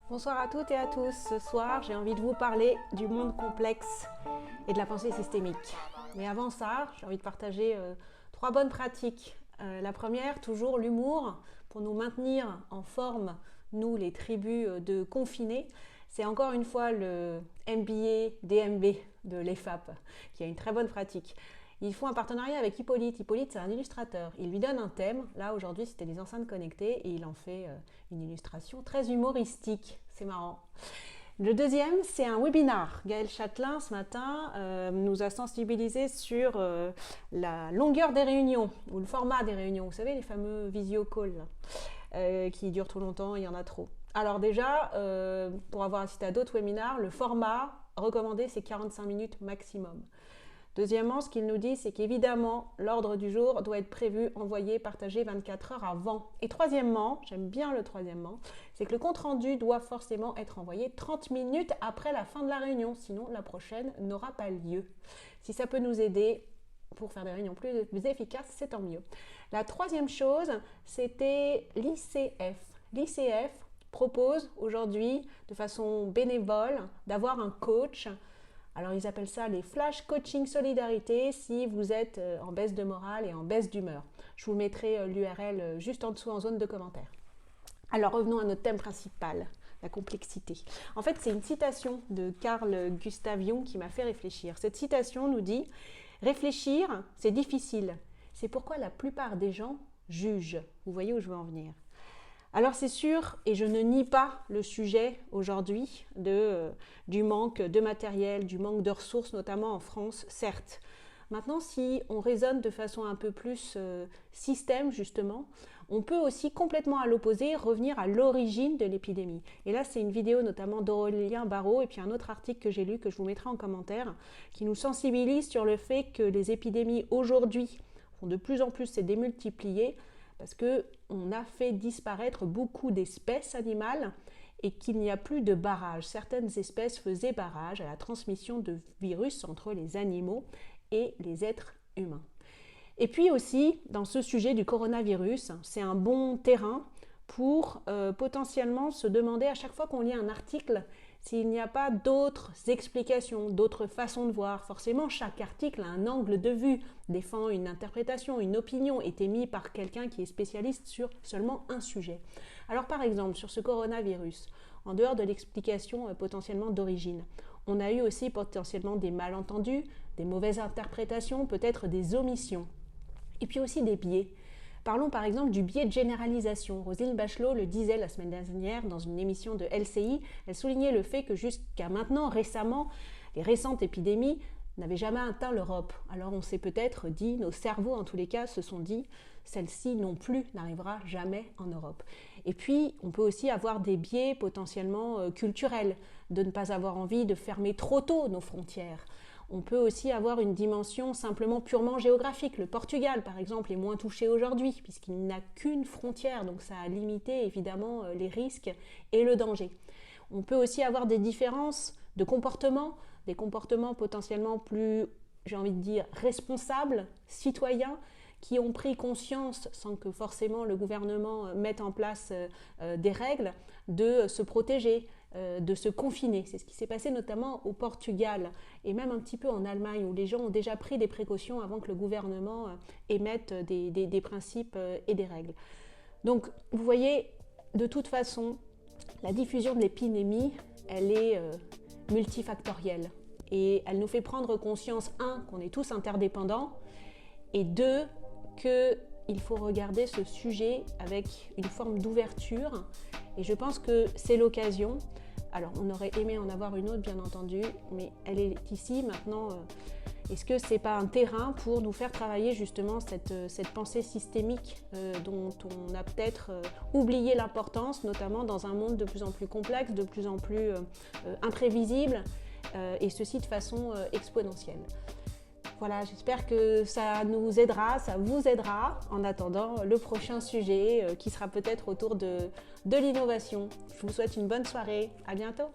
Bonsoir à toutes et à tous. Ce soir, j'ai envie de vous parler du monde complexe et de la pensée systémique. Mais avant ça, j'ai envie de partager trois bonnes pratiques. La première, toujours l'humour pour nous maintenir en forme, nous les tribus de confinés. C'est encore une fois le MBA DMB de l'EFAP qui a une très bonne pratique. Ils font un partenariat avec Hippolyte. Hippolyte, c'est un illustrateur. Il lui donne un thème. Là, aujourd'hui, c'était les enceintes connectées et il en fait une illustration très humoristique. C'est marrant. Le deuxième, c'est un webinar. Gaël Châtelain, ce matin, nous a sensibilisés sur la longueur des réunions ou le format des réunions. Vous savez, les fameux visio calls qui durent trop longtemps, il y en a trop. Alors déjà, pour avoir assisté à d'autres webinars, le format recommandé, c'est 45 minutes maximum. Deuxièmement, ce qu'il nous dit, c'est qu'évidemment, l'ordre du jour doit être prévu, envoyé, partagé 24 heures avant. Et troisièmement, j'aime bien le troisièmement, c'est que le compte-rendu doit forcément être envoyé 30 minutes après la fin de la réunion, sinon la prochaine n'aura pas lieu. Si ça peut nous aider pour faire des réunions plus efficaces, c'est tant mieux. La troisième chose, c'était l'ICF. L'ICF propose aujourd'hui, de façon bénévole, d'avoir un coach. Alors ils appellent ça les flash coaching solidarité si vous êtes en baisse de morale et en baisse d'humeur. Je vous mettrai l'URL juste en dessous en zone de commentaires. Alors revenons à notre thème principal, la complexité. En fait, c'est une citation de Carl Gustav Jung qui m'a fait réfléchir. Cette citation nous dit « Réfléchir, c'est difficile. C'est pourquoi la plupart des gens jugent. » Vous voyez où je veux en venir. Alors c'est sûr, et je ne nie pas le sujet aujourd'hui du manque de matériel, du manque de ressources, notamment en France, certes. Maintenant, si on raisonne de façon un peu plus système, justement, on peut aussi complètement à l'opposé revenir à l'origine de l'épidémie. Et là, c'est une vidéo notamment d'Aurélien Barraud et puis un autre article que j'ai lu, que je vous mettrai en commentaire, qui nous sensibilise sur le fait que les épidémies aujourd'hui vont de plus en plus se démultiplier, parce qu'on a fait disparaître beaucoup d'espèces animales et qu'il n'y a plus de barrage. Certaines espèces faisaient barrage à la transmission de virus entre les animaux et les êtres humains. Et puis aussi, dans ce sujet du coronavirus, c'est un bon terrain pour potentiellement se demander à chaque fois qu'on lit un article s'il n'y a pas d'autres explications, d'autres façons de voir. Forcément, chaque article a un angle de vue, défend une interprétation, une opinion, est émis par quelqu'un qui est spécialiste sur seulement un sujet. Alors par exemple, sur ce coronavirus, en dehors de l'explication potentiellement d'origine, on a eu aussi potentiellement des malentendus, des mauvaises interprétations, peut-être des omissions, et puis aussi des biais. Parlons par exemple du biais de généralisation. Roselyne Bachelot le disait la semaine dernière dans une émission de LCI. Elle soulignait le fait que jusqu'à maintenant, récemment, les récentes épidémies n'avaient jamais atteint l'Europe. Alors on s'est peut-être dit, nos cerveaux en tous les cas se sont dit, celle-ci non plus n'arrivera jamais en Europe. Et puis on peut aussi avoir des biais potentiellement culturels, de ne pas avoir envie de fermer trop tôt nos frontières. On peut aussi avoir une dimension simplement purement géographique. Le Portugal, par exemple, est moins touché aujourd'hui puisqu'il n'a qu'une frontière, donc ça a limité évidemment les risques et le danger. On peut aussi avoir des différences de comportement, des comportements potentiellement plus, j'ai envie de dire, responsables, citoyens, qui ont pris conscience, sans que forcément le gouvernement mette en place des règles, de se protéger, de se confiner. C'est ce qui s'est passé notamment au Portugal et même un petit peu en Allemagne où les gens ont déjà pris des précautions avant que le gouvernement émette des principes et des règles. Donc vous voyez, de toute façon, la diffusion de l'épidémie, elle est multifactorielle et elle nous fait prendre conscience, un, qu'on est tous interdépendants et deux, qu'il faut regarder ce sujet avec une forme d'ouverture et je pense que c'est l'occasion. Alors on aurait aimé en avoir une autre bien entendu, mais elle est ici maintenant. Est-ce que c'est pas un terrain pour nous faire travailler justement cette pensée systémique dont on a peut-être oublié l'importance, notamment dans un monde de plus en plus complexe, de plus en plus imprévisible et ceci de façon exponentielle. Voilà, j'espère que ça nous aidera, ça vous aidera en attendant le prochain sujet qui sera peut-être autour de l'innovation. Je vous souhaite une bonne soirée, à bientôt.